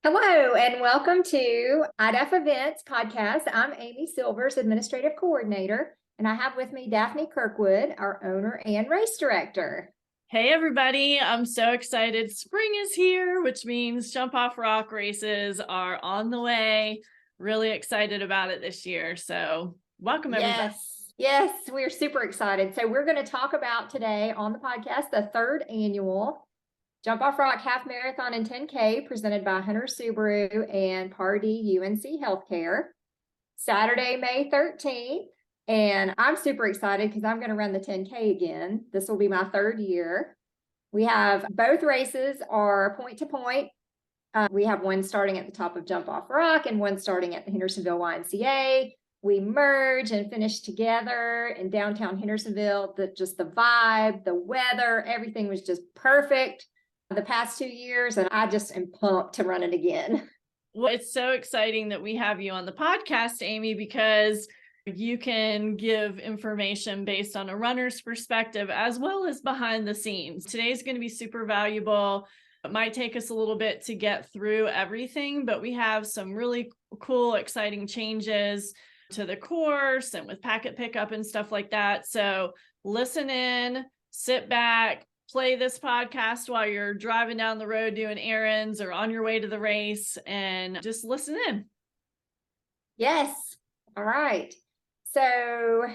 Hello and welcome to iDaph Events podcast. I'm Amy Silvers, Administrative Coordinator, and I have with me Daphne Kirkwood, our owner and race director. Hey everybody, I'm so excited. Spring is here, which means Jump Off Rock races are on the way. Really excited about it this year. So welcome everybody. Yes, we're super excited. So we're going to talk about today on the podcast, the third annual Jump Off Rock Half Marathon and 10K presented by Hunter Subaru and Pardee UNC Healthcare. Saturday, May 13th. And I'm super excited because I'm going to run the 10K again. This will be my third year. We have both races are point to point. We have one starting at the top of Jump Off Rock and one starting at the Hendersonville YMCA. We merge and finish together in downtown Hendersonville. Just the vibe, the weather, everything was just perfect the past 2 years. And I just am pumped to run it again. Well, it's so exciting that we have you on the podcast, Amy, because you can give information based on a runner's perspective as well as behind the scenes. Today's going to be super valuable. It might take us a little bit to get through everything, but we have some really cool, exciting changes to the course and with packet pickup and stuff like that. So listen in, sit back, play this podcast while you're driving down the road doing errands or on your way to the race, and just listen in. Yes. All right. So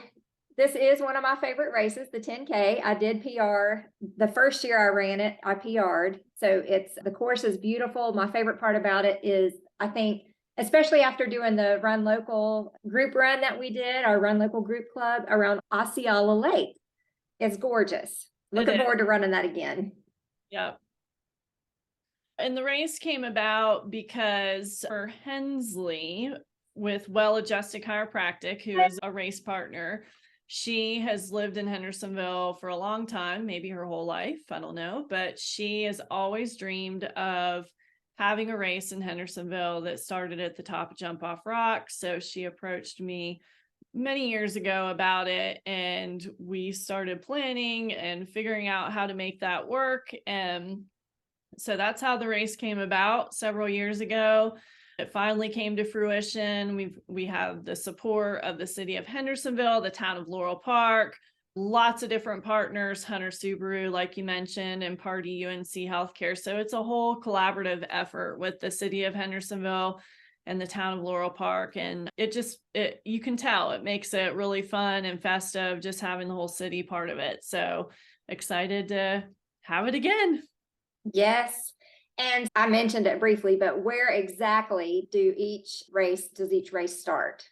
this is one of my favorite races, the 10K. I did PR the first year I ran it. I PR'd. So the course is beautiful. My favorite part about it is, I think, especially after doing the Run Local group run that we did, our Run Local group club around Osceola Lake. It's gorgeous. Looking forward to running that again. Yep. And the race came about because for Hensley with Well-Adjusted Chiropractic, who is a race partner, she has lived in Hendersonville for a long time, maybe her whole life, I don't know, but she has always dreamed of having a race in Hendersonville that started at the top of Jump Off Rock. So she approached me many years ago about it, and we started planning and figuring out how to make that work. And so that's how the race came about several years ago. It finally came to fruition. We have the support of the city of Hendersonville, the town of Laurel Park, lots of different partners, Hunter Subaru, like you mentioned, and Pardee UNC Healthcare. So it's a whole collaborative effort with the city of Hendersonville and the town of Laurel Park. And you can tell it makes it really fun and festive, just having the whole city part of it. So excited to have it again. Yes. And I mentioned it briefly, but where exactly does each race start?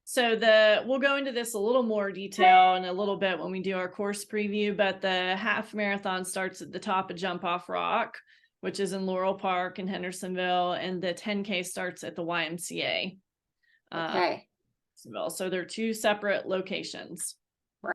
So we'll go into this a little more detail in a little bit when we do our course preview, but the half marathon starts at the top of Jump Off Rock, which is in Laurel Park in Hendersonville, and the 10K starts at the YMCA. Okay. So they're two separate locations.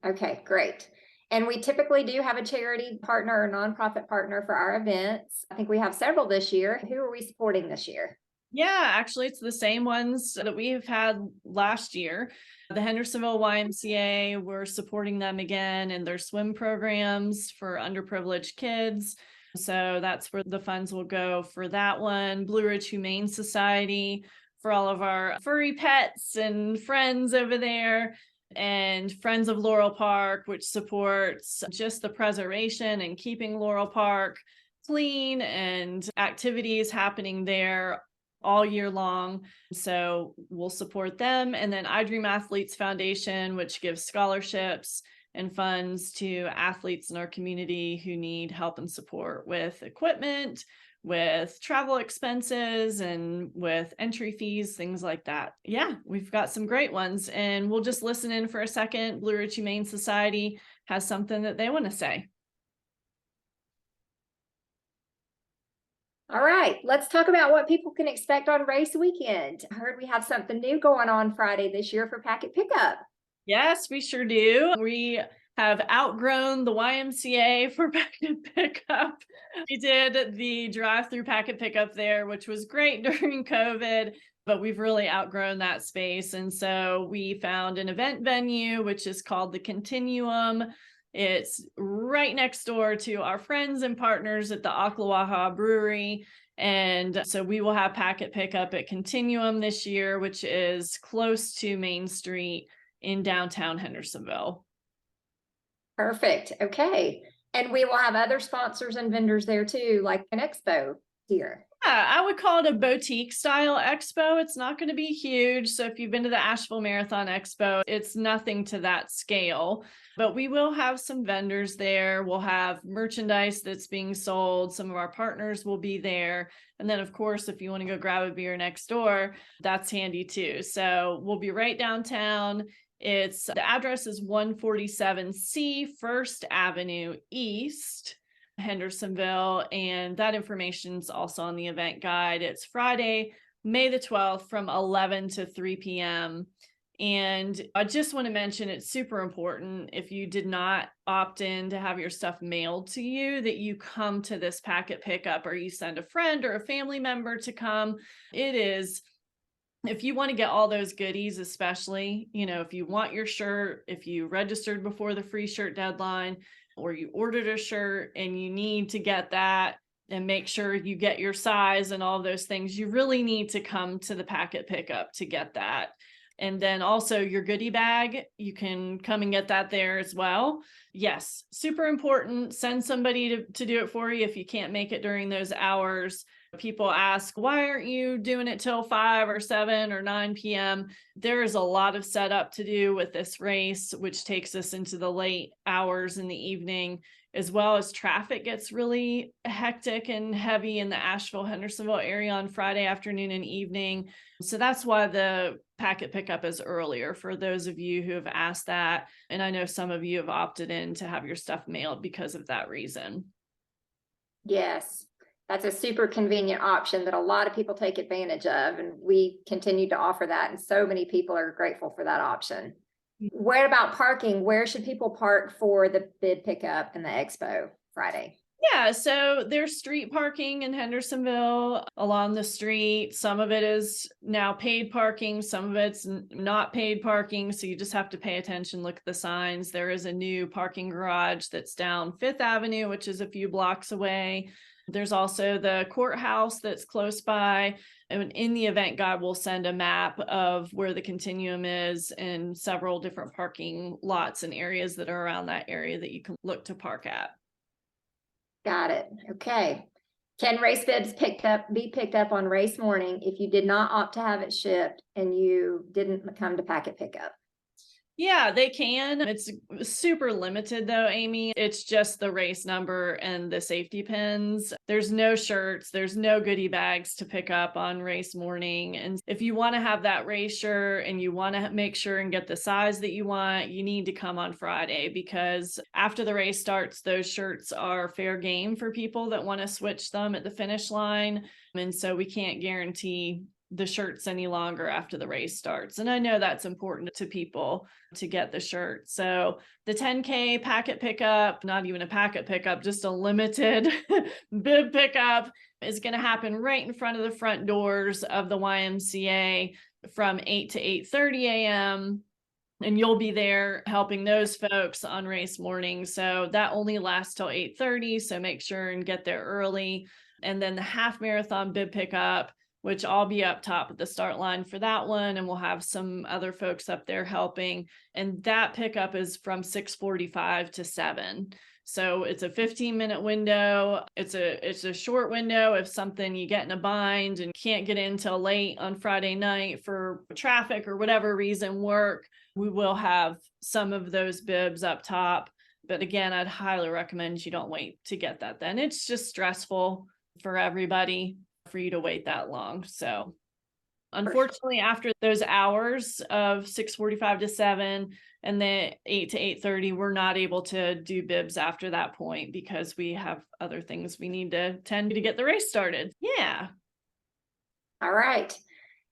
Okay, great. And we typically do have a charity partner or nonprofit partner for our events. I think we have several this year. Who are we supporting this year? Yeah, actually, it's the same ones that we've had last year. The Hendersonville YMCA, we're supporting them again in their swim programs for underprivileged kids. So that's where the funds will go for that one. Blue Ridge Humane Society for all of our furry pets and friends over there. And Friends of Laurel Park, which supports just the preservation and keeping Laurel Park clean and activities happening there all year long. So we'll support them. And then I Dream Athletes Foundation, which gives scholarships and funds to athletes in our community who need help and support with equipment, with travel expenses, and with entry fees, things like that. Yeah, we've got some great ones, and we'll just listen in for a second. Blue Ridge Humane Society has something that they want to say. All right, let's talk about what people can expect on race weekend. I heard we have something new going on Friday this year for packet pickup. Yes, we sure do. We have outgrown the YMCA for packet pickup. We did the drive-through packet pickup there, which was great during COVID, but we've really outgrown that space. And so we found an event venue, which is called the Continuum. It's right next door to our friends and partners at the Ocklawaha Brewery. And so we will have packet pickup at Continuum this year, which is close to Main Street in downtown Hendersonville. Perfect. Okay. And we will have other sponsors and vendors there too, like an expo here. Yeah, I would call it a boutique style expo. It's not going to be huge. So if you've been to the Asheville Marathon Expo, it's nothing to that scale. But we will have some vendors there. We'll have merchandise that's being sold. Some of our partners will be there. And then, of course, if you want to go grab a beer next door, that's handy too. So we'll be right downtown. The address is 147C First Avenue East, Hendersonville, and that information is also on the event guide. It's Friday, May the 12th from 11 to 3 p.m. And I just want to mention it's super important, if you did not opt in to have your stuff mailed to you, that you come to this packet pickup, or you send a friend or a family member to come. If you want to get all those goodies, especially, if you want your shirt, if you registered before the free shirt deadline, or you ordered a shirt and you need to get that and make sure you get your size and all those things, you really need to come to the packet pickup to get that. And then also your goodie bag, you can come and get that there as well. Yes, super important. Send somebody to do it for you if you can't make it during those hours. People ask, why aren't you doing it till 5 or 7 or 9 p.m.? There is a lot of setup to do with this race, which takes us into the late hours in the evening, as well as traffic gets really hectic and heavy in the Asheville, Hendersonville area on Friday afternoon and evening. So that's why the packet pickup is earlier, for those of you who have asked that. And I know some of you have opted in to have your stuff mailed because of that reason. Yes, that's a super convenient option that a lot of people take advantage of, and we continue to offer that, and so many people are grateful for that option. What about parking? Where should people park for the bid pickup and the expo Friday? Yeah, so there's street parking in Hendersonville along the street. Some of it is now paid parking, some of it's not paid parking, so you just have to pay attention, look at the signs. There is a new parking garage that's down 5th Avenue, which is a few blocks away. There's also the courthouse that's close by. And in the event guide, we'll send a map of where the Continuum is and several different parking lots and areas that are around that area that you can look to park at. Got it. Okay. Can race bibs be picked up on race morning if you did not opt to have it shipped and you didn't come to packet pickup? Yeah, they can. It's super limited though, Amy. It's just the race number and the safety pins. There's no shirts, there's no goodie bags to pick up on race morning. And if you want to have that race shirt and you want to make sure and get the size that you want, you need to come on Friday, because after the race starts, those shirts are fair game for people that want to switch them at the finish line. And so we can't guarantee the shirts any longer after the race starts. And I know that's important to people to get the shirt. So the 10K packet pickup, not even a packet pickup, just a limited bib pickup, is going to happen right in front of the front doors of the YMCA from 8 to 8:30 a.m. And you'll be there helping those folks on race morning. So that only lasts till 8:30. So make sure and get there early. And then the half marathon bib pickup, which I'll be up top at the start line for that one. And we'll have some other folks up there helping. And that pickup is from 6:45 to 7. So it's a 15-minute window. It's a short window. If something you get in a bind and can't get in till late on Friday night for traffic or whatever reason work, we will have some of those bibs up top. But again, I'd highly recommend you don't wait to get that then. It's just stressful for everybody for you to wait that long. So unfortunately, after those hours of 6:45 to 7 and then 8 to 8:30, we're not able to do bibs after that point because we have other things we need to tend to get the race started. Yeah. All right.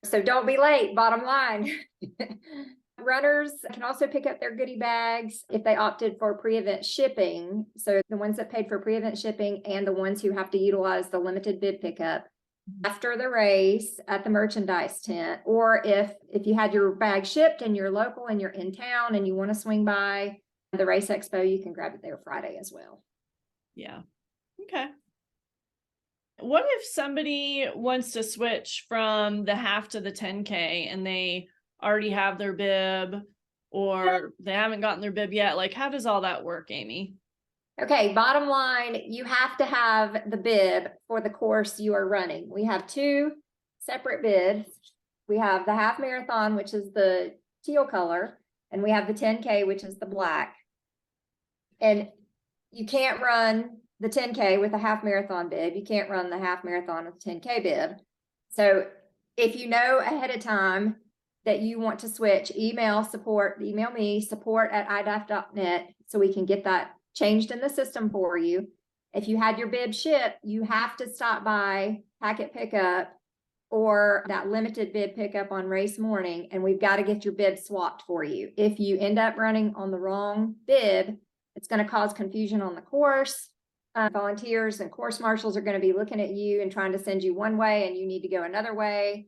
So don't be late, bottom line. Runners can also pick up their goodie bags if they opted for pre-event shipping. So the ones that paid for pre-event shipping and the ones who have to utilize the limited bid pickup after the race at the merchandise tent, or if you had your bag shipped and you're local and you're in town and you want to swing by the race expo, you can grab it there Friday as well. Yeah. Okay. What if somebody wants to switch from the half to the 10K and they already have their bib or they haven't gotten their bib yet? Like, how does all that work, Amy? Okay, bottom line, you have to have the bib for the course you are running. We have two separate bibs. We have the half marathon, which is the teal color, and we have the 10K, which is the black. And you can't run the 10K with a half marathon bib. You can't run the half marathon with a 10K bib. So if you know ahead of time that you want to switch, email me, support@iDaph.net, so we can get that changed in the system for you. If you had your bib shipped, you have to stop by packet pickup or that limited bib pickup on race morning, and we've got to get your bib swapped for you. If you end up running on the wrong bib, it's going to cause confusion on the course. Volunteers and course marshals are going to be looking at you and trying to send you one way and you need to go another way.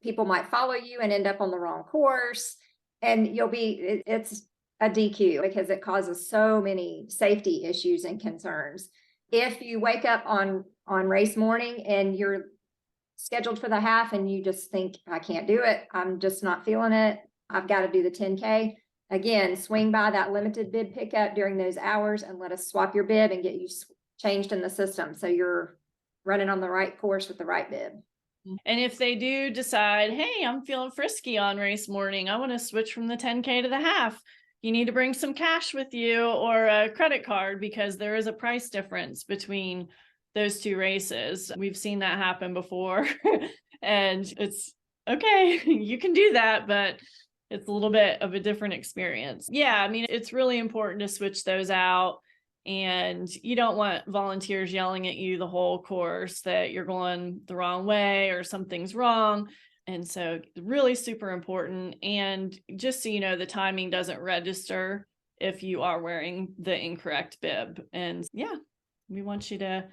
People might follow you and end up on the wrong course, and it's a DQ because it causes so many safety issues and concerns. If you wake up on race morning and you're scheduled for the half and you just think, I can't do it, I'm just not feeling it, I've got to do the 10K, again, swing by that limited bib pickup during those hours and let us swap your bib and get you changed in the system so you're running on the right course with the right bib. And if they do decide, hey, I'm feeling frisky on race morning, I want to switch from the 10K to the half, you need to bring some cash with you or a credit card because there is a price difference between those two races. We've seen that happen before and it's okay, you can do that, but it's a little bit of a different experience. Yeah, I mean, it's really important to switch those out. And you don't want volunteers yelling at you the whole course that you're going the wrong way or something's wrong. And so really super important. And just so you know, the timing doesn't register if you are wearing the incorrect bib. And yeah, we want you to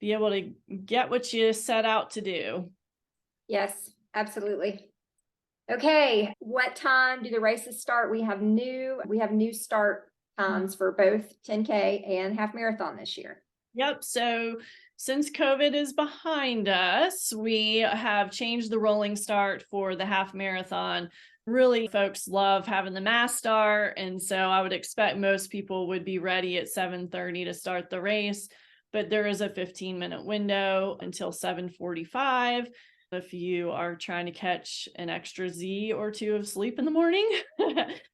be able to get what you set out to do. Yes, absolutely. Okay, what time do the races start? We have new start times for both 10K and half marathon this year. Yep. So since COVID is behind us, we have changed the rolling start for the half marathon. Really, folks love having the mass start. And so I would expect most people would be ready at 7:30 to start the race. But there is a 15-minute window until 7:45. If you are trying to catch an extra Z or two of sleep in the morning,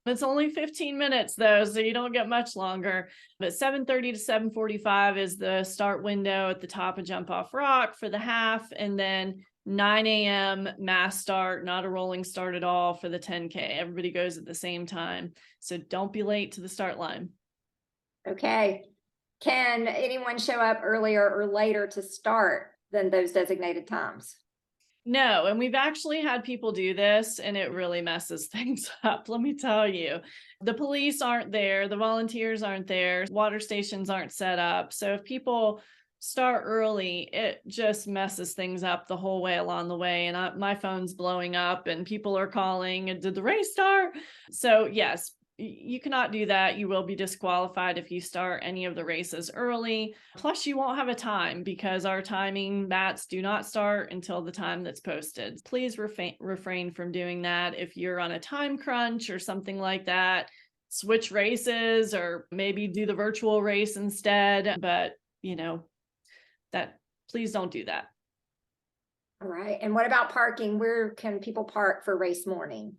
it's only 15 minutes though, so you don't get much longer. But 7:30 to 7:45 is the start window at the top of Jump Off Rock for the half, and then 9 a.m. mass start, not a rolling start at all for the 10K. Everybody goes at the same time, so don't be late to the start line. Okay. Can anyone show up earlier or later to start than those designated times? No, and we've actually had people do this and it really messes things up. Let me tell you, the police aren't there, the volunteers aren't there, water stations aren't set up. So if people start early, it just messes things up the whole way along the way. And my phone's blowing up and people are calling, and did the race start? So yes, you cannot do that. You will be disqualified if you start any of the races early. Plus, you won't have a time because our timing mats do not start until the time that's posted. Please refrain from doing that. If you're on a time crunch or something like that, switch races or maybe do the virtual race instead. But, please don't do that. All right. And what about parking? Where can people park for race morning?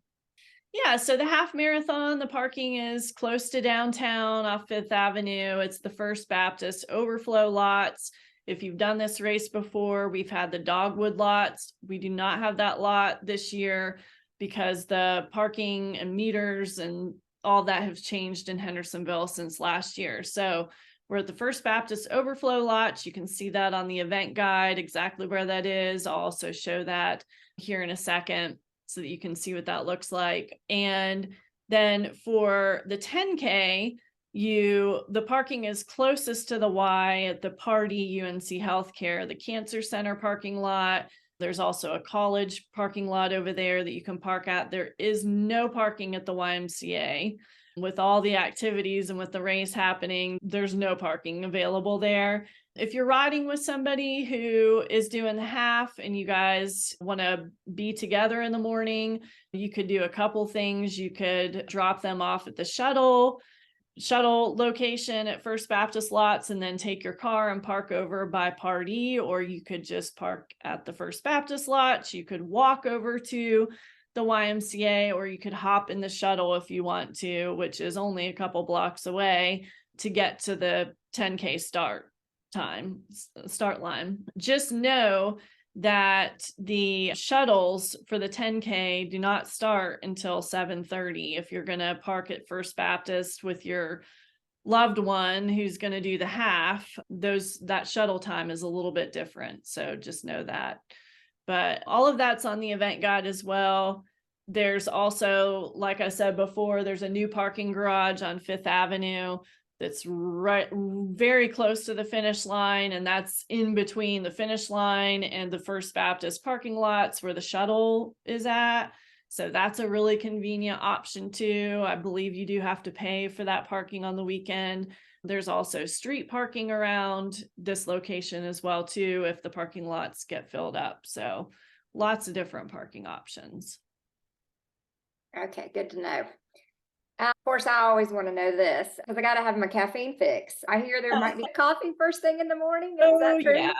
Yeah, so the half marathon, the parking is close to downtown off 5th Avenue. It's the First Baptist overflow lots. If you've done this race before, we've had the Dogwood lots. We do not have that lot this year because the parking and meters and all that have changed in Hendersonville since last year. So we're at the First Baptist overflow lots. You can see that on the event guide, exactly where that is. I'll also show that here in a second, so that you can see what that looks like. And then for the 10K, the parking is closest to the Y at the Pardee UNC Healthcare, the Cancer Center parking lot. There's also a college parking lot over there that you can park at. There is no parking at the YMCA. With all the activities and with the race happening, there's no parking available there. If you're riding with somebody who is doing the half and you guys want to be together in the morning, you could do a couple things. You could drop them off at the shuttle location at First Baptist Lots and then take your car and park over by Pardee, or you could just park at the First Baptist Lots. You could walk over to the YMCA, or you could hop in the shuttle if you want to, which is only a couple blocks away, to get to the 10K start line. Just know that the shuttles for the 10K do not start until 7:30. If you're going to park at First Baptist with your loved one who's going to do the half, that shuttle time is a little bit different. So just know that. But all of that's on the event guide as well. There's also, like I said before, there's a new parking garage on 5th Avenue that's right, very close to the finish line. And that's in between the finish line and the First Baptist parking lots where the shuttle is at. So that's a really convenient option too. I believe you do have to pay for that parking on the weekend. There's also street parking around this location as well too, if the parking lots get filled up. So lots of different parking options. Okay, good to know. Of course, I always want to know this because I got to have my caffeine fix. I hear there might be coffee first thing in the morning. Is that true? Yeah.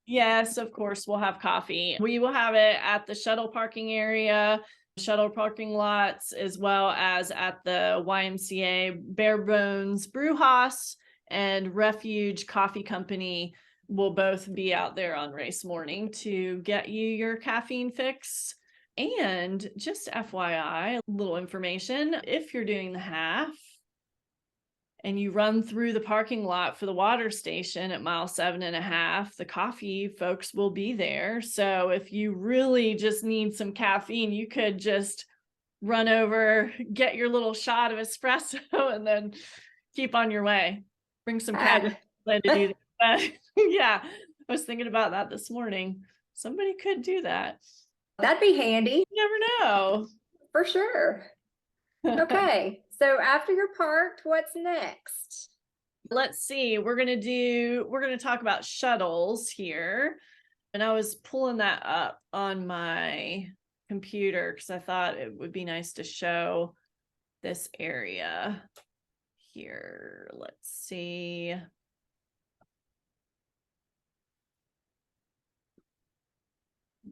Yes, of course, we'll have coffee. We will have it at the shuttle parking area, shuttle parking lots, as well as at the YMCA. Bare Bones Brewhouse and Refuge Coffee Company will both be out there on race morning to get you your caffeine fix. And just FYI, a little information, if you're doing the half and you run through the parking lot for the water station at mile 7.5, the coffee folks will be there. So if you really just need some caffeine, you could just run over, get your little shot of espresso, and then keep on your way. Bring some caffeine to do that. Yeah, I was thinking about that this morning. Somebody could do that. That'd be handy. You never know. For sure. Okay, so after you're parked, what's next? Let's see. We're going to talk about shuttles here. And I was pulling that up on my computer because I thought it would be nice to show this area here. Let's see.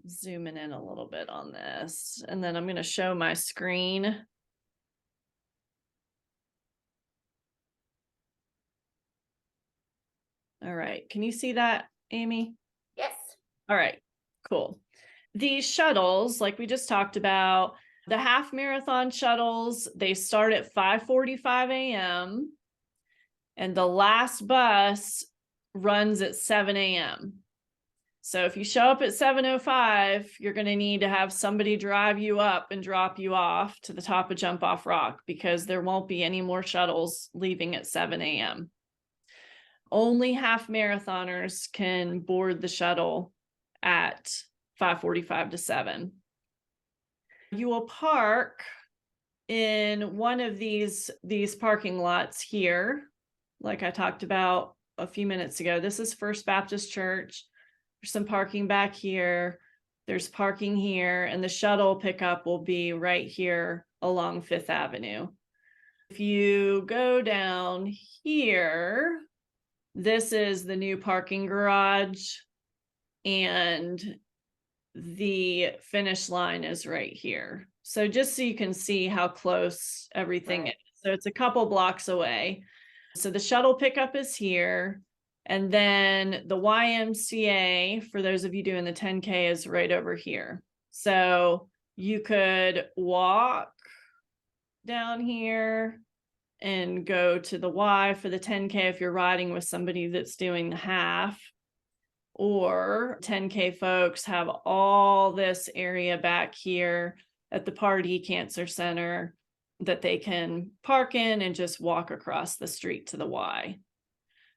Zooming in a little bit on this, and then I'm going to show my screen. All right. Can you see that, Amy? Yes. All right, cool. These shuttles, like we just talked about, the half marathon shuttles, they start at 5:45 a.m. and the last bus runs at 7 a.m. So if you show up at 7:05, you're going to need to have somebody drive you up and drop you off to the top of Jump Off Rock because there won't be any more shuttles leaving at 7 a.m. Only half marathoners can board the shuttle at 5:45 to 7. You will park in one of these parking lots here, like I talked about a few minutes ago. This is First Baptist Church. There's some parking back here. There's parking here, and the shuttle pickup will be right here along 5th Avenue. If you go down here, this is the new parking garage, and the finish line is right here. So just so you can see how close everything is. So it's a couple blocks away. So the shuttle pickup is here. And then the YMCA, for those of you doing the 10K, is right over here. So you could walk down here and go to the Y for the 10K if you're riding with somebody that's doing the half. Or 10K folks have all this area back here at the Pardee Cancer Center that they can park in and just walk across the street to the Y.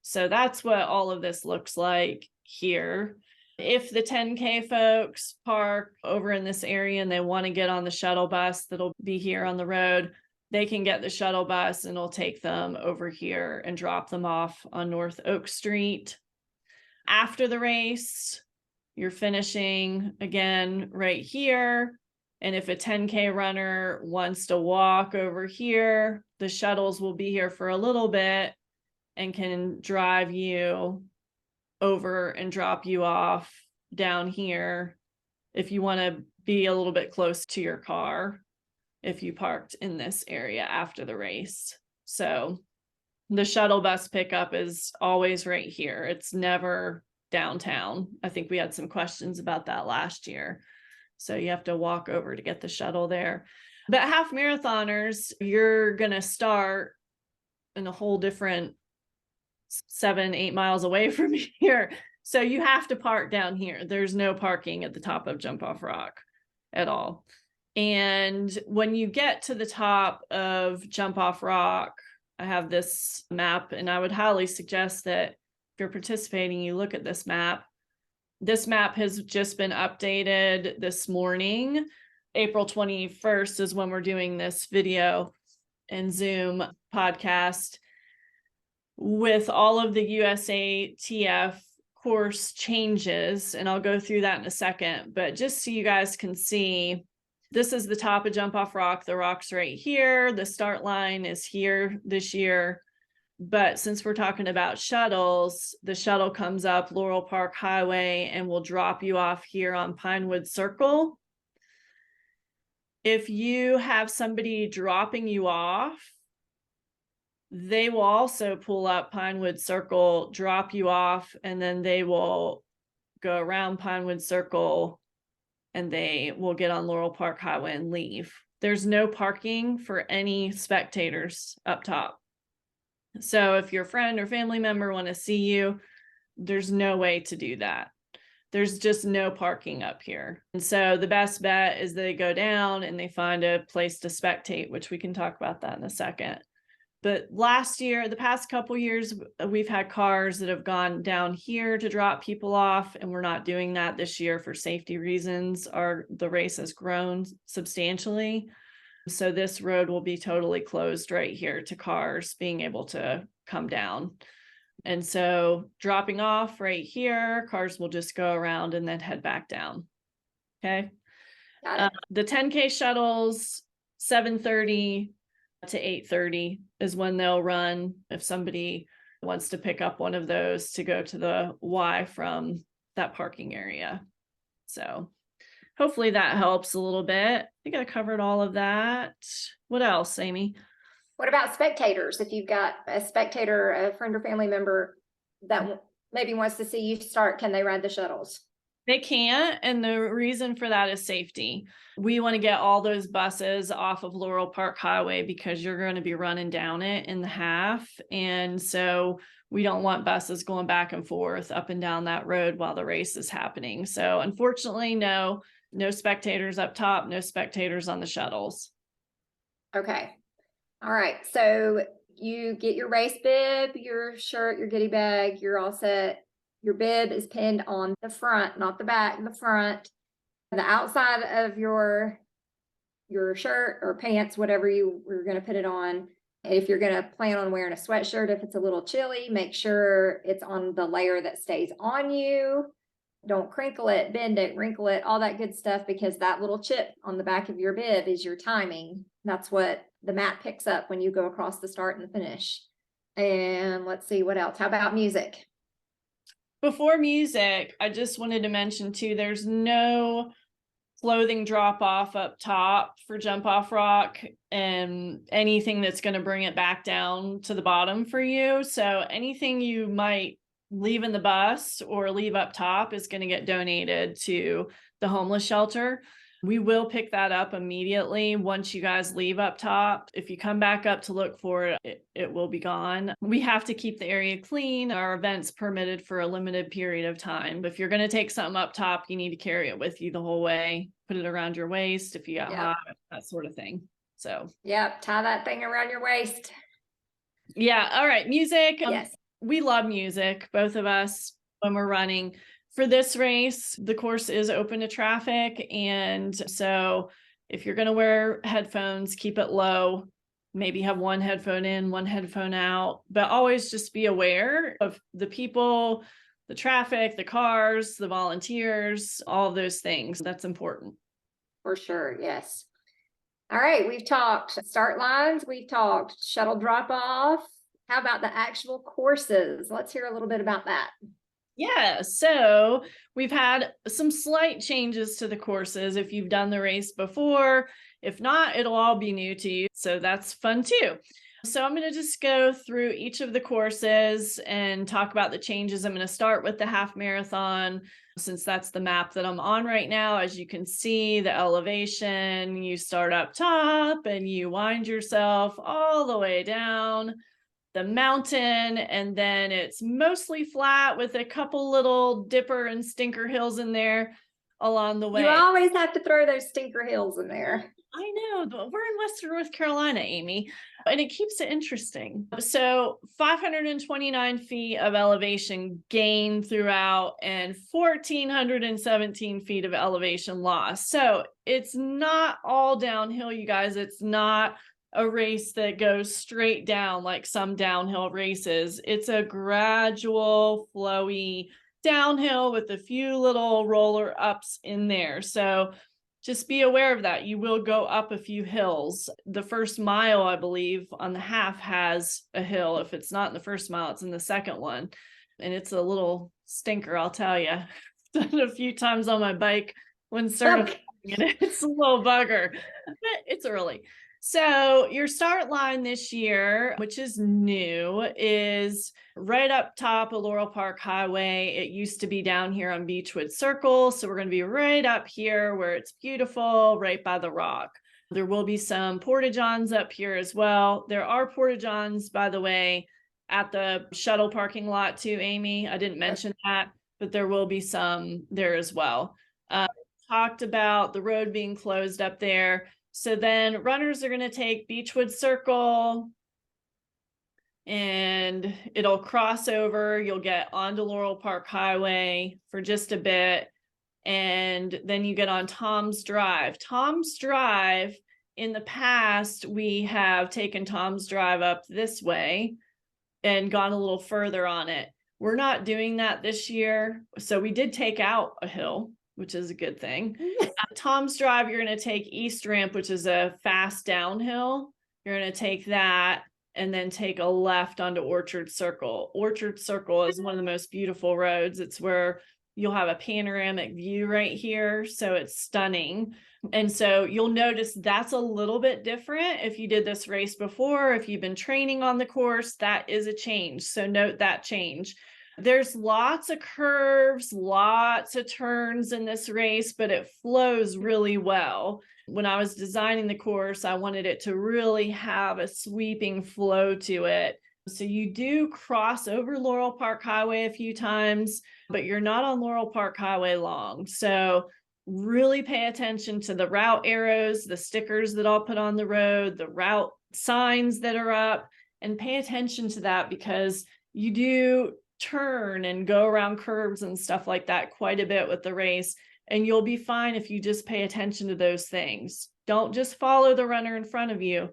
So that's what all of this looks like here. If the 10K folks park over in this area and they want to get on the shuttle bus that'll be here on the road, they can get the shuttle bus and it'll take them over here and drop them off on North Oak Street. After the race, you're finishing again right here. And if a 10K runner wants to walk over here, the shuttles will be here for a little bit and can drive you over and drop you off down here if you want to be a little bit close to your car if you parked in this area after the race. So the shuttle bus pickup is always right here. It's never downtown. I think we had some questions about that last year. So you have to walk over to get the shuttle there. But half marathoners, you're going to start in a whole different 7-8 miles away from here. So you have to park down here. There's no parking at the top of Jump Off Rock at all. And when you get to the top of Jump Off Rock, I have this map, and I would highly suggest that if you're participating, you look at this map. This map has just been updated this morning. April 21st is when we're doing this video and Zoom podcast with all of the USATF course changes. And I'll go through that in a second, but just so you guys can see, this is the top of Jump Off Rock. The rock's right here. The start line is here this year. But since we're talking about shuttles, the shuttle comes up Laurel Park Highway and will drop you off here on Pinewood Circle. If you have somebody dropping you off, they will also pull up Pinewood Circle, drop you off, and then they will go around Pinewood Circle and they will get on Laurel Park Highway and leave. There's no parking for any spectators up top. So if your friend or family member want to see you, there's no way to do that. There's just no parking up here. And so the best bet is they go down and they find a place to spectate, which we can talk about that in a second. But last year, the past couple years, we've had cars that have gone down here to drop people off, and we're not doing that this year for safety reasons. The race has grown substantially. So this road will be totally closed right here to cars being able to come down. And so dropping off right here, cars will just go around and then head back down. Okay. The 10K shuttles, 7:30 to 8:30 is when they'll run. If somebody wants to pick up one of those to go to the Y from that parking area. So hopefully that helps a little bit. I think I covered all of that. What else, Amy? What about spectators? If you've got a spectator, a friend or family member that maybe wants to see you start, can they ride the shuttles? They can't, and the reason for that is safety. We want to get all those buses off of Laurel Park Highway because you're going to be running down it in the half. And so we don't want buses going back and forth up and down that road while the race is happening. So unfortunately, no spectators up top, no spectators on the shuttles. Okay. All right. So you get your race bib, your shirt, your goodie bag, you're all set. Your bib is pinned on the front, not the back, the front. The outside of your shirt or pants, whatever you were going to put it on. If you're going to plan on wearing a sweatshirt, if it's a little chilly, make sure it's on the layer that stays on you. Don't crinkle it, bend it, wrinkle it, all that good stuff, because that little chip on the back of your bib is your timing. That's what the map picks up when you go across the start and the finish. And let's see, what else? How about music? Before music, I just wanted to mention too, there's no clothing drop off up top for Jump Off Rock and anything that's going to bring it back down to the bottom for you. So anything you might leave in the bus or leave up top is going to get donated to the homeless shelter. We will pick that up immediately once you guys leave up top. If you come back up to look for it, it will be gone. We have to keep the area clean. Our event's permitted for a limited period of time. But if you're going to take something up top, you need to carry it with you the whole way. Put it around your waist if you got hot, that sort of thing. So, tie that thing around your waist. Yeah. All right. Music. Yes. We love music, both of us, when we're running. For this race, the course is open to traffic. And so if you're going to wear headphones, keep it low. maybe have one headphone in, one headphone out, but always just be aware of the people, the traffic, the cars, the volunteers, all of those things. That's important. For sure, yes. All right, we've talked start lines, we've talked shuttle drop off. How about the actual courses? Let's hear a little bit about that. Yeah, so we've had some slight changes to the courses if you've done the race before. If not, it'll all be new to you. So that's fun too. So I'm going to just go through each of the courses and talk about the changes. I'm going to start with the half marathon, since that's the map that I'm on right now. As you can see, the elevation, you start up top and you wind yourself all the way down the mountain, and then it's mostly flat with a couple little dipper and stinker hills in there along the way. You always have to throw those stinker hills in there. I know, but we're in Western North Carolina, Amy, and it keeps it interesting. So 529 feet of elevation gain throughout and 1,417 feet of elevation loss. So it's not all downhill, you guys. It's not a race that goes straight down like some downhill races. It's a gradual, flowy downhill with a few little roller ups in there. So just be aware of that. You will go up a few hills. The first mile, I believe, on the half has a hill. If it's not in the first mile, it's in the second one. And it's a little stinker, I'll tell you. Done it a few times on my bike when certifying it. It's a little bugger, but it's early. So your start line this year, which is new, is right up top of Laurel Park Highway. It used to be down here on Beechwood Circle. So we're going to be right up here where it's beautiful, right by the rock. There will be some porta-johns up here as well. There are porta-johns, by the way, at the shuttle parking lot too, Amy. I didn't mention that, but there will be some there as well. Talked about the road being closed up there. So then runners are going to take Beechwood Circle and it'll cross over. You'll get onto Laurel Park Highway for just a bit. And then you get on Tom's Drive. Tom's Drive, in the past, we have taken Tom's Drive up this way and gone a little further on it. We're not doing that this year. So we did take out a hill, which is a good thing. Tom's Drive, you're going to take East Ramp, which is a fast downhill. You're going to take that and then take a left onto Orchard Circle. Orchard Circle is one of the most beautiful roads. It's where you'll have a panoramic view right here. So it's stunning. And so you'll notice that's a little bit different. If you did this race before, if you've been training on the course, that is a change. So note that change. There's lots of curves, lots of turns in this race, but it flows really well. When I was designing the course, I wanted it to really have a sweeping flow to it. So you do cross over Laurel Park Highway a few times, but you're not on Laurel Park Highway long. So really pay attention to the route arrows, the stickers that I'll put on the road, the route signs that are up, and pay attention to that because you do turn and go around curves and stuff like that quite a bit with the race, and you'll be fine if you just pay attention to those things. Don't just follow the runner in front of you.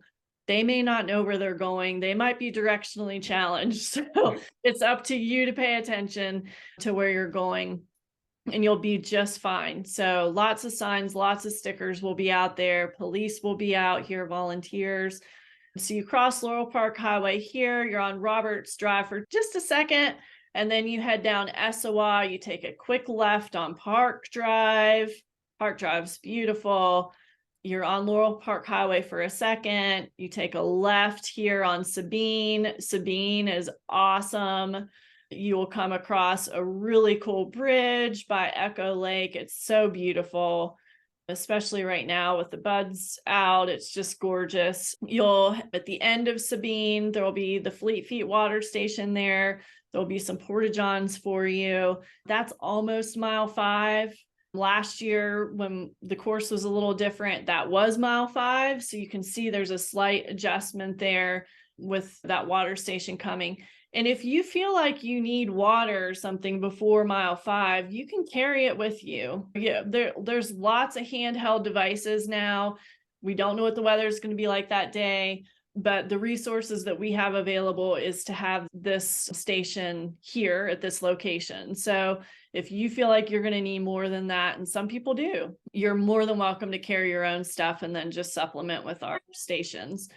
They may not know where they're going. They might be directionally challenged. So it's up to you to pay attention to where you're going and you'll be just fine. So lots of signs, lots of stickers will be out there. Police will be out here, volunteers. So you cross Laurel Park Highway here. You're on Roberts Drive for just a second. And then you head down SOI, you take a quick left on Park Drive. Park Drive's beautiful. You're on Laurel Park Highway for a second. You take a left here on Sabine. Sabine is awesome. You will come across a really cool bridge by Echo Lake. It's so beautiful, especially right now with the buds out. It's just gorgeous. You'll, at the end of Sabine, there will be the Fleet Feet water station there. There'll be some porta-johns for you. That's almost mile 5. Last year, when the course was a little different, that was mile 5. So you can see there's a slight adjustment there with that water station coming. And if you feel like you need water or something before mile 5, you can carry it with you. Yeah, there's lots of handheld devices now. We don't know what the weather is going to be like that day. but the resources that we have available is to have this station here at this location. So if you feel like you're going to need more than that, and some people do, you're more than welcome to carry your own stuff and then just supplement with our stations.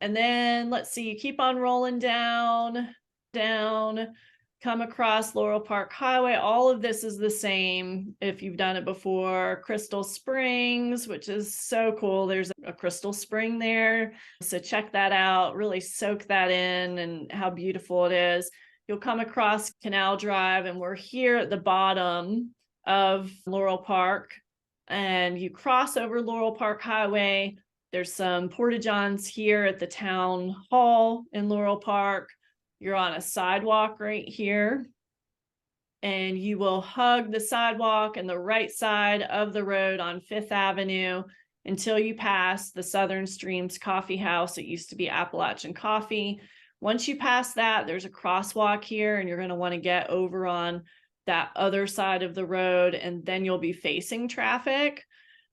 And then let's see, you keep on rolling down, come across Laurel Park Highway. All of this is the same if you've done it before. Crystal Springs, which is so cool. There's a crystal spring there. So check that out, really soak that in and how beautiful it is. You'll come across Canal Drive, and we're here at the bottom of Laurel Park, and you cross over Laurel Park Highway. There's some porta-johns here at the town hall in Laurel Park. You're on a sidewalk right here, and you will hug the sidewalk and the right side of the road on 5th Avenue until you pass the Southern Streams Coffee House. It used to be Appalachian Coffee. Once you pass that, there's a crosswalk here, and you're going to want to get over on that other side of the road, and then you'll be facing traffic.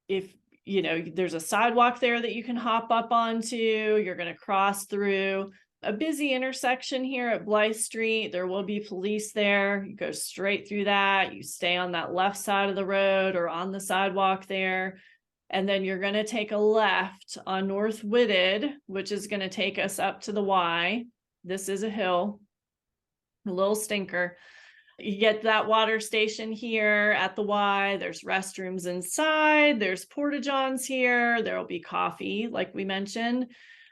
If you know, there's a sidewalk there that you can hop up onto. You're going to cross through a busy intersection here at Blythe Street. There will be police there. You go straight through that. You stay on that left side of the road or on the sidewalk there. And then you're going to take a left on North Whitted, which is going to take us up to the Y. This is a hill, a little stinker. You get that water station here at the Y. There's restrooms inside. There's porta-johns here. There will be coffee, like we mentioned.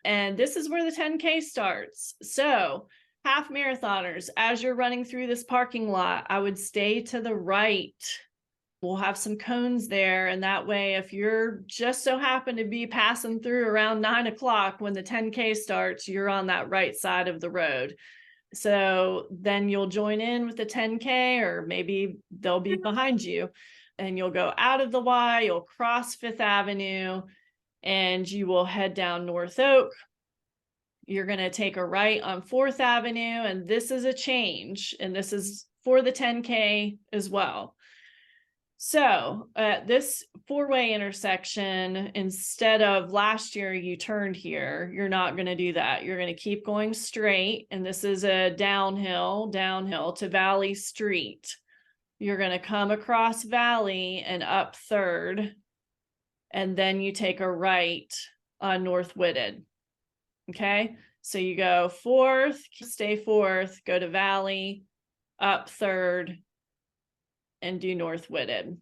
And this is where the 10K starts. So half marathoners, as you're running through this parking lot, I would stay to the right. We'll have some cones there. And that way, if you're just so happen to be passing through around 9 o'clock when the 10K starts, you're on that right side of the road. So then you'll join in with the 10K, or maybe they'll be behind you, and you'll go out of the Y, you'll cross 5th Avenue, and you will head down North Oak. You're going to take a right on 4th Avenue, and this is a change, and this is for the 10K as well. So at this 4-way intersection, instead of last year you turned here, you're not going to do that. You're going to keep going straight, and this is a downhill to Valley Street. You're going to come across Valley and up 3rd, and then you take a right on North Whitted. Okay, so you go 4th, stay 4th, go to Valley, up 3rd, and do North Whitted.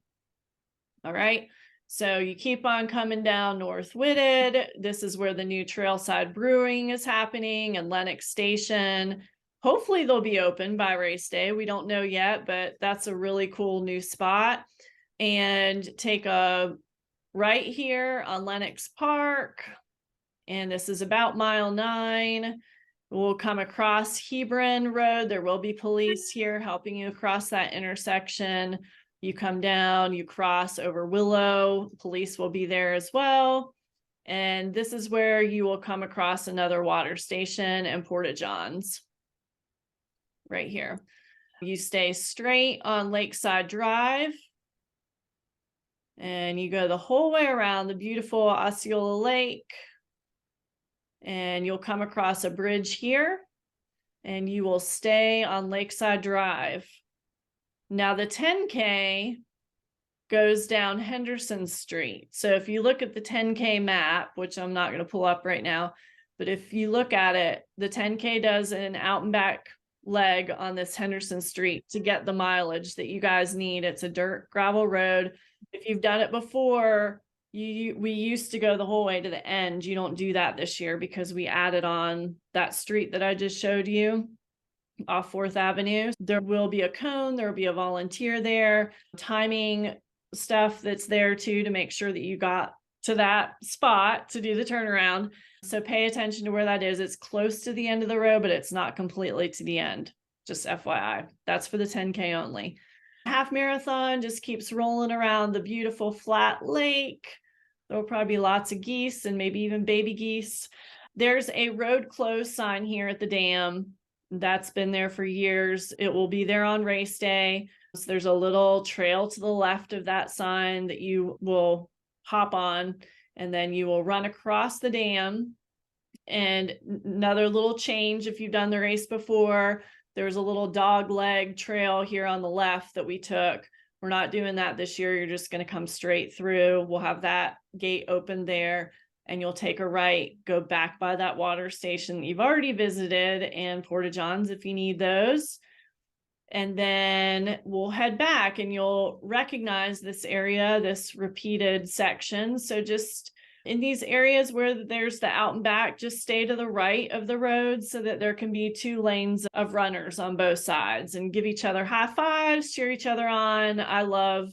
All right, so you keep on coming down North Whitted. This is where the new Trailside Brewing is happening, and Lenox Station. Hopefully they'll be open by race day. We don't know yet, but that's a really cool new spot. And take a right here on Lenox Park. And this is about mile 9. We'll come across Hebron Road. There will be police here helping you across that intersection. You come down, you cross over Willow. Police will be there as well. And this is where you will come across another water station and porta-johns right here. You stay straight on Lakeside Drive, and you go the whole way around the beautiful Osceola Lake. And you'll come across a bridge here, and you will stay on Lakeside Drive. Now the 10K goes down Henderson Street. So if you look at the 10K map, which I'm not going to pull up right now, but if you look at it, the 10K does an out and back leg on this Henderson Street to get the mileage that you guys need. It's a dirt gravel road. If you've done it before, we used to go the whole way to the end. You don't do that this year because we added on that street that I just showed you off 4th Avenue. There will be a cone, there will be a volunteer there, timing stuff that's there too to make sure that you got to that spot to do the turnaround. So pay attention to where that is. It's close to the end of the road, but it's not completely to the end. Just FYI, that's for the 10K only. Half marathon just keeps rolling around the beautiful flat lake. There'll probably be lots of geese and maybe even baby geese. There's a road closed sign here at the dam. That's been there for years. It will be there on race day. So there's a little trail to the left of that sign that you will hop on, and then you will run across the dam And another little change, if you've done the race before, there's a little dog leg trail here on the left that we took. We're not doing that this year. You're just going to come straight through. We'll have that gate open there, and you'll take a right, go back by that water station that you've already visited, and porta-johns if you need those. And then we'll head back, and you'll recognize this area, this repeated section. So just in these areas where there's the out and back, just stay to the right of the road so that there can be 2 lanes of runners on both sides, and give each other high fives, cheer each other on. I love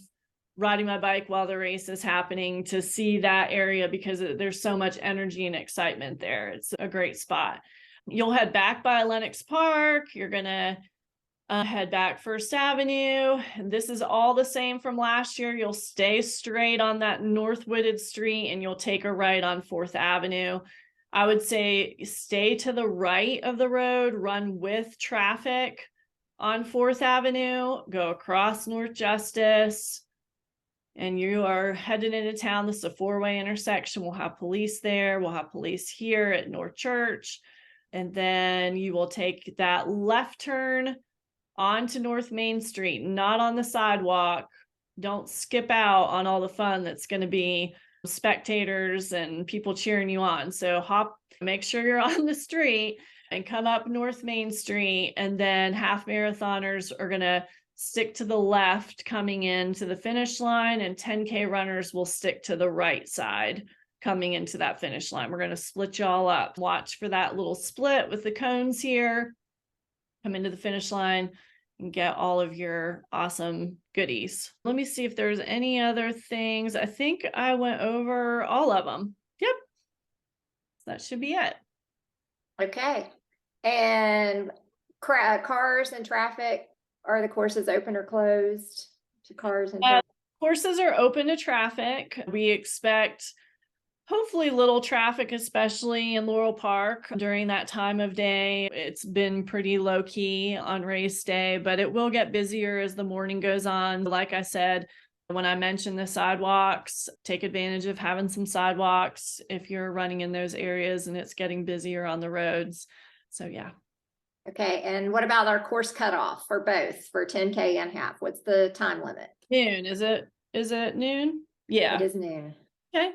riding my bike while the race is happening to see that area because there's so much energy and excitement there. It's a great spot. You'll head back by Lenox Park. You're going to head back First Avenue. And this is all the same from last year. You'll stay straight on that North Wooded Street, and you'll take a right on 4th Avenue. I would say stay to the right of the road, run with traffic on 4th Avenue, go across North Justice, and you are headed into town. This is a 4-way intersection. We'll have police there. We'll have police here at North Church. And then you will take that left turn onto North Main Street, not on the sidewalk. Don't skip out on all the fun that's going to be spectators and people cheering you on. So make sure you're on the street and come up North Main Street. And then half marathoners are going to stick to the left coming into the finish line, and 10K runners will stick to the right side coming into that finish line. We're going to split you all up. Watch for that little split with the cones here. Come into the finish line and get all of your awesome goodies. Let me see if there's any other things. I think I went over all of them. Yep. That should be it. Okay. And cars and traffic, are the courses open or closed to cars and traffic? Courses are open to traffic. We expect hopefully little traffic, especially in Laurel Park during that time of day. It's been pretty low key on race day, but it will get busier as the morning goes on. Like I said, when I mentioned the sidewalks, take advantage of having some sidewalks if you're running in those areas and it's getting busier on the roads. So yeah. Okay. And what about our course cutoff for both, for 10K and half? What's the time limit? Noon. Is it noon? Yeah. It is noon. Okay.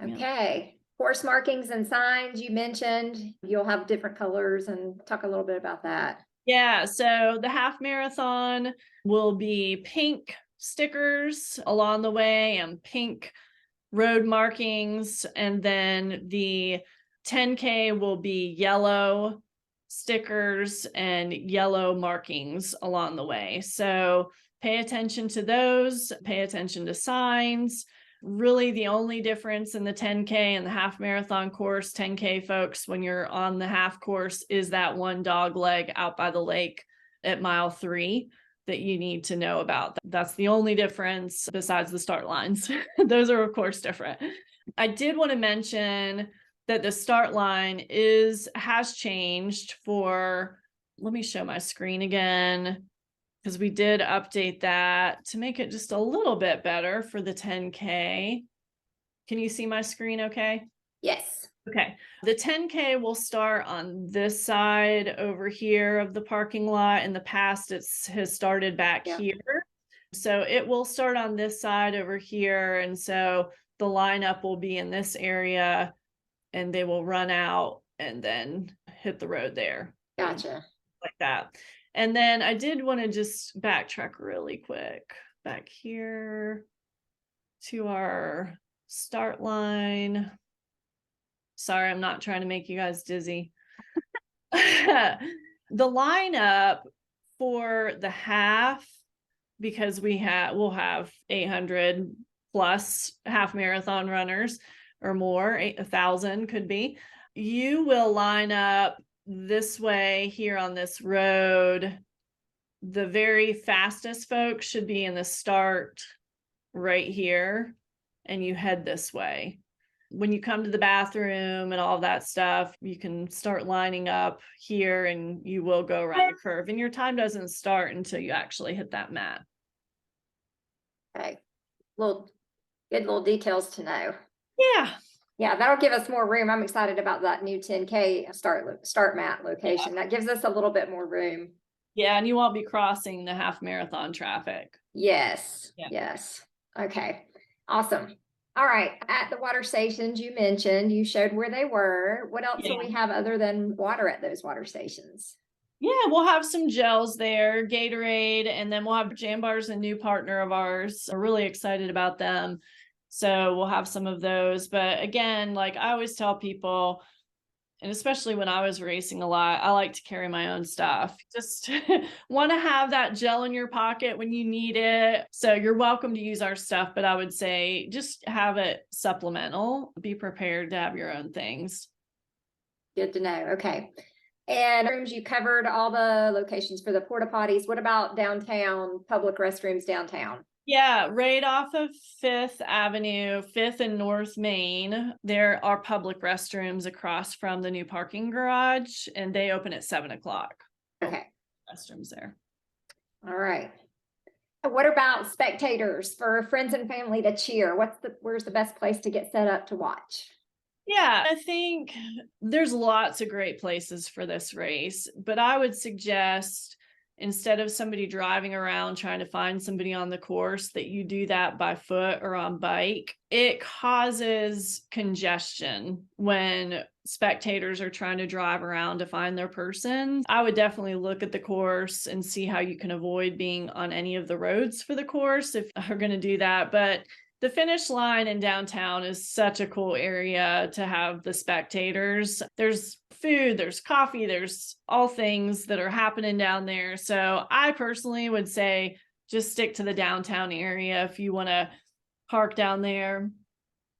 Okay. Course markings and signs, you mentioned you'll have different colors, and talk a little bit about that. Yeah, so the half marathon will be pink stickers along the way and pink road markings, and then the 10K will be yellow stickers and yellow markings along the way. So pay attention to those, pay attention to signs. Really, the only difference in the 10K and the half marathon course, 10K folks, when you're on the half course, is that one dog leg out by the lake at mile 3 that you need to know about. That's the only difference besides the start lines. Those are, of course, different. I did want to mention that the start line has changed for, let me show my screen again, because we did update that to make it just a little bit better for the 10K. Can you see my screen okay? Yes. Okay. The 10K will start on this side over here of the parking lot. In the past, has started back here. So it will start on this side over here. And so the lineup will be in this area, and they will run out and then hit the road there. Gotcha. Like that. And then I did want to just backtrack really quick back here to our start line. Sorry, I'm not trying to make you guys dizzy. The lineup for the half, because we'll have 800 plus half marathon runners or more, 1,000 could be. You will line up this way here on this road. The very fastest folks should be in the start right here, and you head this way. When you come to the bathroom and all that stuff, you can start lining up here, and you will go around the curve, and your time doesn't start until you actually hit that mat. Okay. Good little details to know. Yeah. Yeah, that'll give us more room. I'm excited about that new 10K start mat location. That gives us a little bit more room. Yeah, and you won't be crossing the half marathon traffic. Yes, Yeah. yes. Okay, awesome. All right, at the water stations you mentioned, you showed where they were. What else do Yeah. we have other than water at those water stations? Yeah, we'll have some gels there, Gatorade, and then we'll have Jam Bar's a new partner of ours. We're really excited about them. So we'll have some of those. But again, like I always tell people, and especially when I was racing a lot, I like to carry my own stuff. Just want to have that gel in your pocket when you need it. So you're welcome to use our stuff, but I would say just have it supplemental. Be prepared to have your own things. Good to know. Okay. And rooms, you covered all the locations for the porta potties. What about downtown, public restrooms downtown? Yeah, right off of 5th Avenue, 5th and North Main, there are public restrooms across from the new parking garage, and they open at 7 o'clock. Okay. Restrooms there. All right. What about spectators for friends and family to cheer? Where's the best place to get set up to watch? Yeah, I think there's lots of great places for this race, but I would suggest instead of somebody driving around trying to find somebody on the course, that you do that by foot or on bike. It causes congestion when spectators are trying to drive around to find their person. I would definitely look at the course and see how you can avoid being on any of the roads for the course if you're going to do that. But the finish line in downtown is such a cool area to have the spectators. There's food, there's coffee, there's all things that are happening down there. So I personally would say just stick to the downtown area. If you want to park down there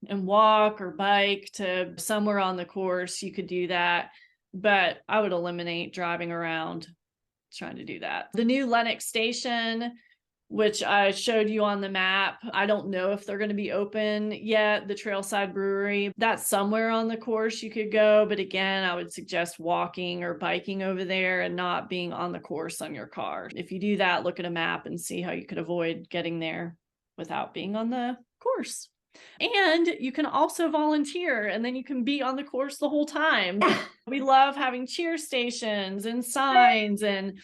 and walk or bike to somewhere on the course, you could do that. But I would eliminate driving around trying to do that. The new Lenox station, which I showed you on the map, I don't know if they're going to be open yet. The Trailside Brewery, that's somewhere on the course you could go. But again, I would suggest walking or biking over there and not being on the course on your car. If you do that, look at a map and see how you could avoid getting there without being on the course. And you can also volunteer, and then you can be on the course the whole time. We love having cheer stations and signs and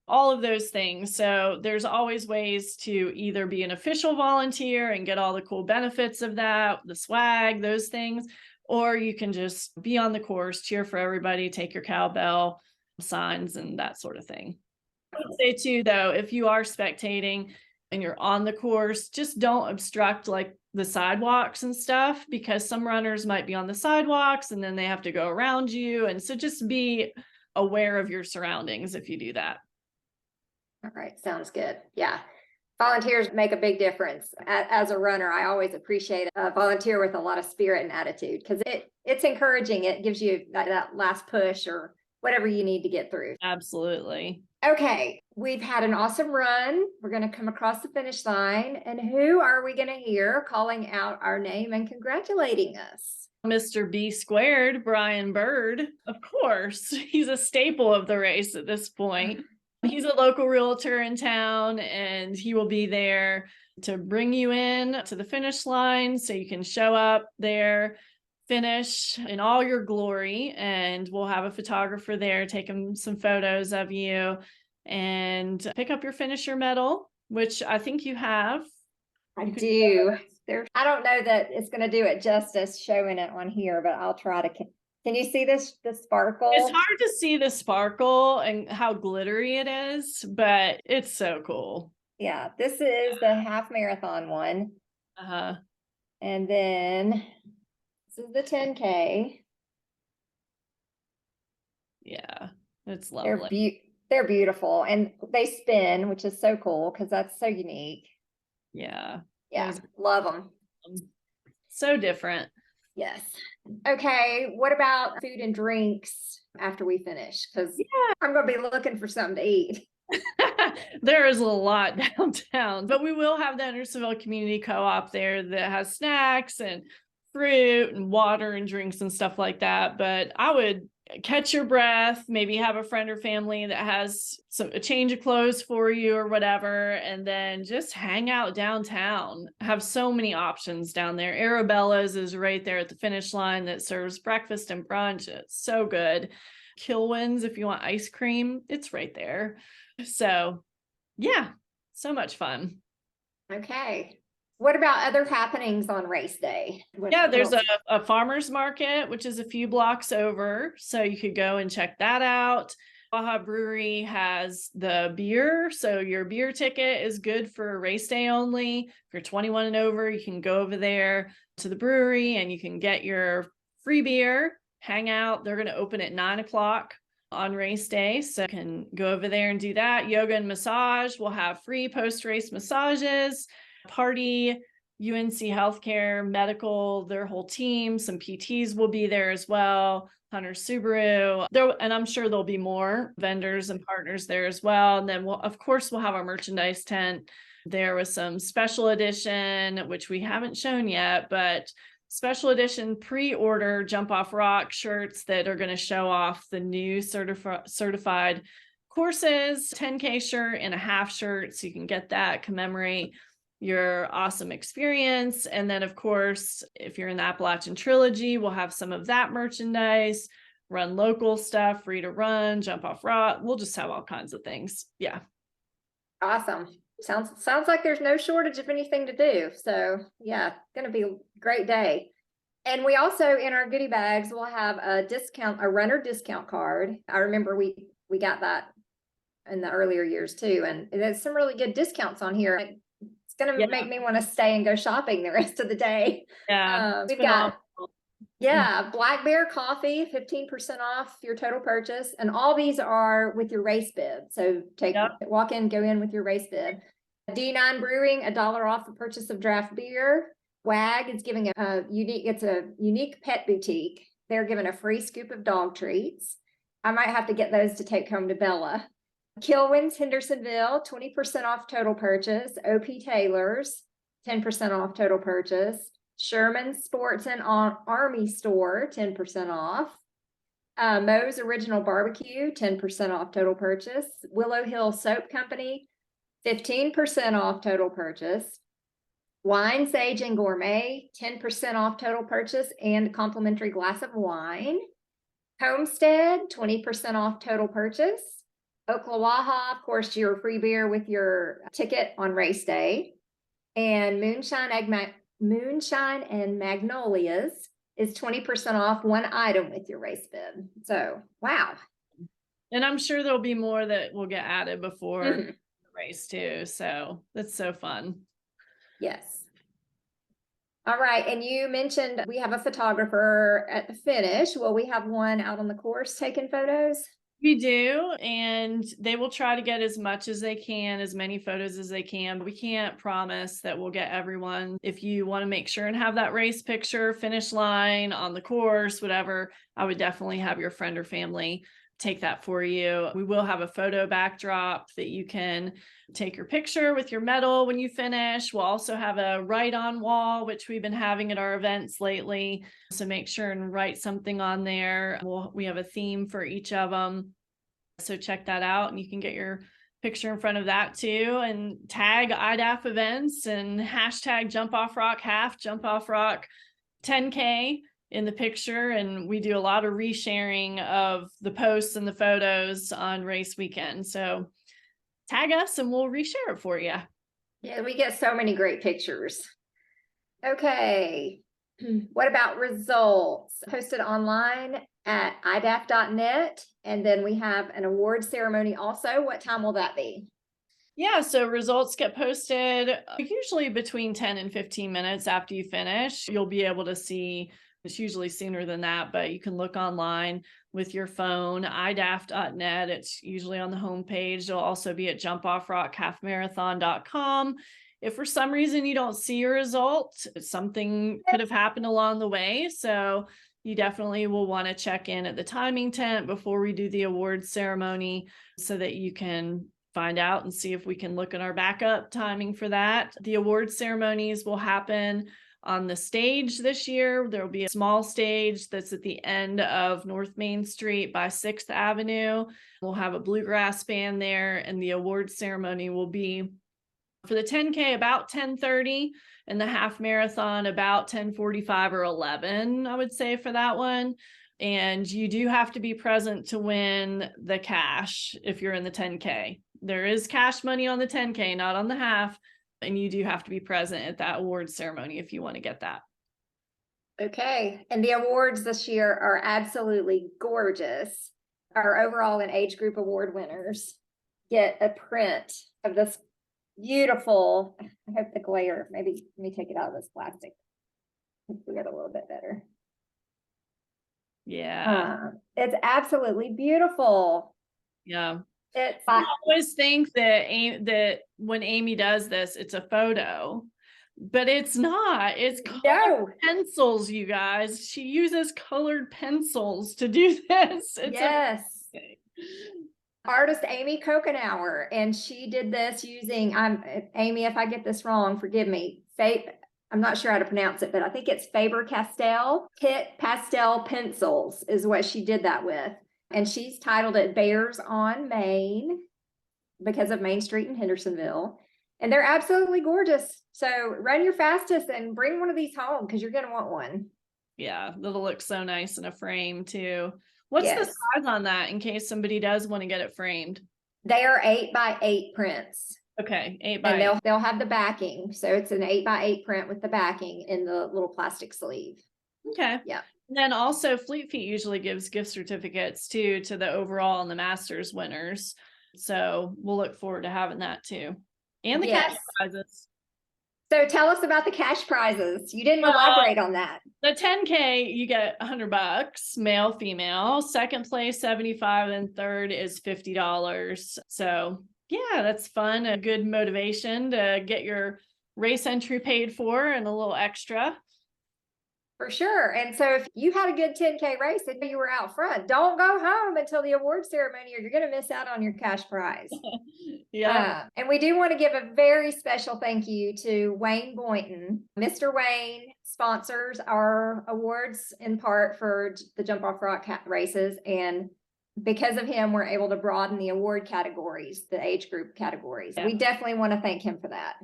all of those things. So there's always ways to either be an official volunteer and get all the cool benefits of that, the swag, those things, or you can just be on the course, cheer for everybody, take your cowbell signs and that sort of thing. I would say too, though, if you are spectating and you're on the course, just don't obstruct like the sidewalks and stuff, because some runners might be on the sidewalks and then they have to go around you. And so just be aware of your surroundings if you do that. All right, sounds good. Yeah. Volunteers make a big difference. As a runner, I always appreciate a volunteer with a lot of spirit and attitude, because it's encouraging. It gives you that last push or whatever you need to get through. Absolutely. Okay, we've had an awesome run. We're going to come across the finish line. And who are we going to hear calling out our name and congratulating us? Mr. B squared, Brian Bird. Of course, he's a staple of the race at this point. He's a local realtor in town, and he will be there to bring you in to the finish line so you can show up there, finish in all your glory, and we'll have a photographer there taking some photos of you and pick up your finisher medal, which I think you have. I do. I don't know that it's going to do it justice showing it on here, but I'll try to. Can you see the sparkle? It's hard to see the sparkle and how glittery it is, but it's so cool. Yeah, this is the half marathon one. Uh-huh. And then this is the 10K. Yeah, it's lovely. They're beautiful, and they spin, which is so cool because that's so unique. Yeah. Yeah, love them. So different. Yes. Okay, what about food and drinks after we finish? Because I'm going to be looking for something to eat. There is a lot downtown, but we will have the Hendersonville Community Co-op there that has snacks and fruit and water and drinks and stuff like that. But I would catch your breath, maybe have a friend or family that has a change of clothes for you or whatever, and then just hang out downtown. Have so many options down there. Arabella's is right there at the finish line that serves breakfast and brunch. It's so good. Kilwin's, if you want ice cream, it's right there. So yeah, so much fun. Okay. What about other happenings on race day? Yeah, there's a farmer's market, which is a few blocks over. So you could go and check that out. Baja Brewery has the beer. So your beer ticket is good for race day only. If you're 21 and over, you can go over there to the brewery and you can get your free beer, hang out. They're going to open at 9 o'clock on race day. So you can go over there and do that. Yoga and massage. We'll have free post-race massages. Pardee, UNC Healthcare, Medical, their whole team, some PTs will be there as well. Subaru, and I'm sure there'll be more vendors and partners there as well. And then we'll have our merchandise tent there with some special edition, which we haven't shown yet, but special edition pre-order Jump Off Rock shirts that are going to show off the new certified courses, 10K shirt and a half shirt. So you can get that, commemorate your awesome experience. And then of course, if you're in the Appalachian Trilogy, we'll have some of that merchandise, run local stuff, free to run, Jump Off Rock. We'll just have all kinds of things. Yeah. Awesome. Sounds like there's no shortage of anything to do. So yeah, gonna be a great day. And we also, in our goodie bags, we'll have a runner discount card. I remember we got that in the earlier years too. And there's some really good discounts on here. It's gonna make me want to stay and go shopping the rest of the day. Yeah. We've got Black Bear coffee, 15% off your total purchase. And all these are with your race bib. So walk in, go in with your race bib. D9 Brewing, $1 off the purchase of draft beer. WAG is giving a unique pet boutique. They're giving a free scoop of dog treats. I might have to get those to take home to Bella. Kilwin's Hendersonville, 20% off total purchase. OP Taylor's, 10% off total purchase. Sherman's Sports and Army Store, 10% off. Moe's Original Barbecue, 10% off total purchase. Willow Hill Soap Company, 15% off total purchase. Wine, Sage, and Gourmet, 10% off total purchase and a complimentary glass of wine. Homestead, 20% off total purchase. Oklawaha, of course, your free beer with your ticket on race day. And Moonshine and Magnolias is 20% off one item with your race bib. So, wow. And I'm sure there'll be more that will get added before the race too. So that's so fun. Yes. All right. And you mentioned we have a photographer at the finish. Will we have one out on the course taking photos? We do, and they will try to get as much as they can, as many photos as they can, but we can't promise that we'll get everyone. If you want to make sure and have that race picture, finish line, on the course, whatever, I would definitely have your friend or family take that for you. We will have a photo backdrop that you can take your picture with your medal when you finish. We'll also have a write on wall, which we've been having at our events lately. So make sure and write something on there. We have a theme for each of them. So check that out and you can get your picture in front of that too, and tag iDaph events and hashtag Jump Off Rock half, Jump Off Rock 10K in the picture. And we do a lot of resharing of the posts and the photos on race weekend. So tag us and we'll reshare it for you. Yeah, we get so many great pictures. Okay. What about results? Posted online at iDaph.net. And then we have an award ceremony also. What time will that be? Yeah, so results get posted usually between 10 and 15 minutes after you finish. You'll be able to see, it's usually sooner than that, but you can look online with your phone, iDaph.net. It's usually on the homepage. It'll also be at jumpofrockhalfmarathon.com. If for some reason you don't see your result, something could have happened along the way. So you definitely will want to check in at the timing tent before we do the awards ceremony so that you can find out and see if we can look at our backup timing for that. The awards ceremonies will happen on the stage this year. There will be a small stage that's at the end of North Main Street by 6th Avenue. We'll have a bluegrass band there, and the award ceremony will be for the 10K about 10:30 and the half marathon about 10:45 or 11, I would say, for that one. And you do have to be present to win the cash if you're in the 10K. There is cash money on the 10K, not on the half. And you do have to be present at that award ceremony if you want to get that. Okay. And the awards this year are absolutely gorgeous. Our overall and age group award winners get a print of this beautiful, I hope the glare, maybe let me take it out of this plastic. We get a little bit better. Yeah. It's absolutely beautiful. Yeah. It's I always think that when Amy does this, it's a photo, but it's not. It's colored pencils, you guys. She uses colored pencils to do this. It's yes. Artist Amy Kokenauer, and she did this using, Amy, if I get this wrong, forgive me. I'm not sure how to pronounce it, but I think it's Faber-Castell Kit Pastel Pencils is what she did that with. And she's titled it Bears on Main because of Main Street in Hendersonville. And they're absolutely gorgeous. So run your fastest and bring one of these home because you're going to want one. Yeah, that'll look so nice in a frame too. What's the size on that in case somebody does want to get it framed? They are 8x8 prints. Okay, 8x8. And they'll have the backing. So it's an 8x8 print with the backing in the little plastic sleeve. Okay. Yeah. And then also Fleet Feet usually gives gift certificates too to the overall and the Masters winners. So we'll look forward to having that too. And the cash prizes. So tell us about the cash prizes. You didn't elaborate on that. The 10K, you get $100, male, female. Second place, 75, and third is $50. So yeah, that's fun. A good motivation to get your race entry paid for and a little extra. For sure. And so if you had a good 10K race and you were out front, don't go home until the award ceremony or you're going to miss out on your cash prize. Yeah. And we do want to give a very special thank you to Wayne Boynton. Mr. Wayne sponsors our awards in part for the Jump Off Rock races. And because of him, we're able to broaden the award categories, the age group categories. Yeah. We definitely want to thank him for that.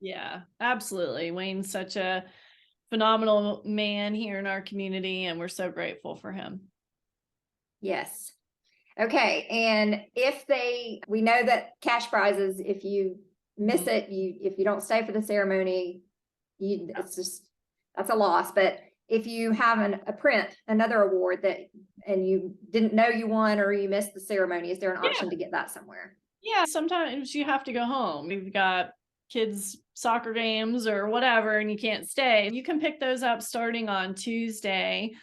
Yeah, absolutely. Wayne's such a phenomenal man here in our community, and we're so grateful for him. Yes. Okay. And we know that cash prizes, if you miss it, if you don't stay for the ceremony, that's a loss. But if you have a print, another award and you didn't know you won or you missed the ceremony, is there an option to get that somewhere? Yeah, sometimes you have to go home. You've got kids' soccer games or whatever, and you can't stay. You can pick those up starting on Tuesday,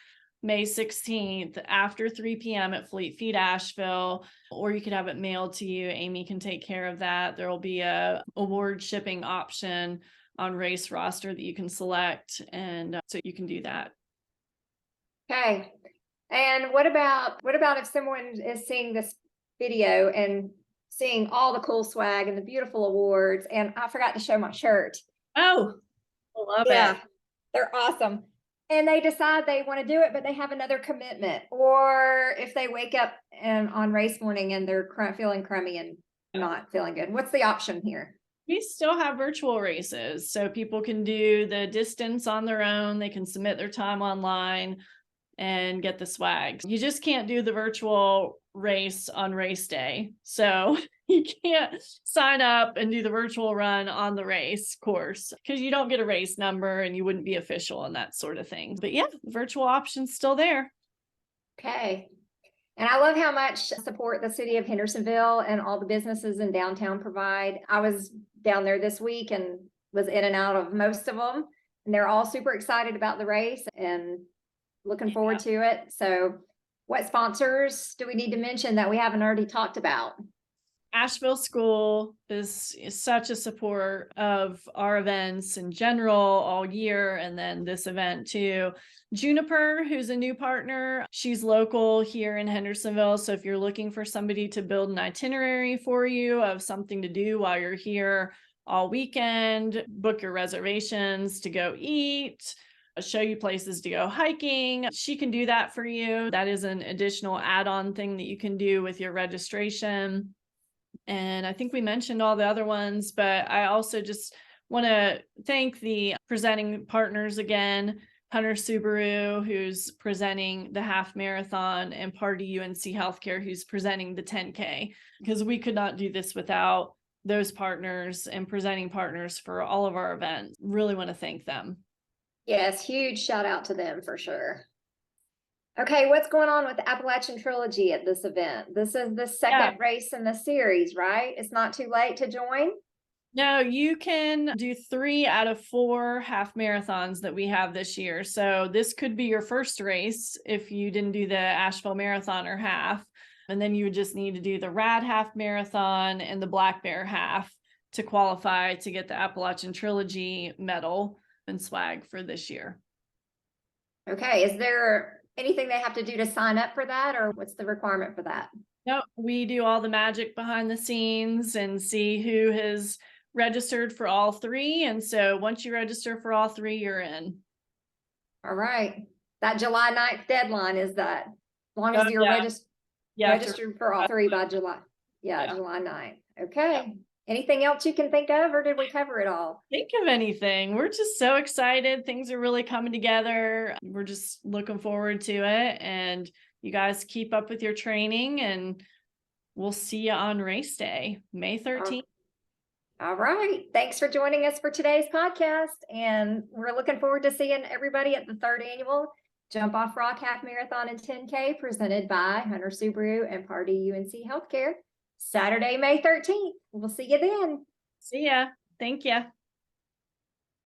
May 16th after 3 p.m. at Fleet Feet Asheville, or you could have it mailed to you. Amy can take care of that. There will be a award shipping option on Race Roster that you can select, and so you can do that. Okay. And what about if someone is seeing this video and seeing all the cool swag and the beautiful awards, and I forgot to show my shirt. Oh, I love it. They're awesome. And they decide they want to do it, but they have another commitment. Or if they wake up on race morning and they're feeling crummy and not feeling good, what's the option here? We still have virtual races, so people can do the distance on their own. They can submit their time online and get the swag. You just can't do the virtual race on race day. So you can't sign up and do the virtual run on the race course because you don't get a race number and you wouldn't be official and that sort of thing. But yeah, the virtual option's still there. Okay. And I love how much support the city of Hendersonville and all the businesses in downtown provide. I was down there this week and was in and out of most of them. And they're all super excited about the race and looking forward to it. So what sponsors do we need to mention that we haven't already talked about? Asheville School is such a support of our events in general all year, and then this event too. Juniper, who's a new partner, she's local here in Hendersonville. So if you're looking for somebody to build an itinerary for you of something to do while you're here all weekend, book your reservations to go eat, show you places to go hiking. She can do that for you. That is an additional add-on thing that you can do with your registration. And I think we mentioned all the other ones, but I also just want to thank the presenting partners again, Hunter Subaru, who's presenting the half marathon, and Pardee UNC Healthcare, who's presenting the 10K, because we could not do this without those partners and presenting partners for all of our events. Really want to thank them. Yes, huge shout out to them for sure. Okay, what's going on with the Appalachian Trilogy at this event? This is the second race in the series, right? It's not too late to join? No, you can do 3 out of 4 half marathons that we have this year. So this could be your first race if you didn't do the Asheville Marathon or half. And then you would just need to do the Rad half marathon and the Black Bear half to qualify to get the Appalachian Trilogy medal and swag for this year. Okay, is there anything they have to do to sign up for that, or what's the requirement for that? No, we do all the magic behind the scenes and see who has registered for all 3. And so once you register for all 3, you're in. All right. That July 9th deadline is that. As long as you're registered for all 3 by July. Yeah, July 9th. Okay. Yeah. Anything else you can think of, or did we cover it all? Think of anything. We're just so excited. Things are really coming together. We're just looking forward to it. And you guys keep up with your training, and we'll see you on race day, May 13th. All right. Thanks for joining us for today's podcast. And we're looking forward to seeing everybody at the 3rd annual Jump Off Rock Half Marathon and 10K presented by Hunter Subaru and Pardee UNC Healthcare, Saturday, May 13th. We'll see you then. See ya. Thank you.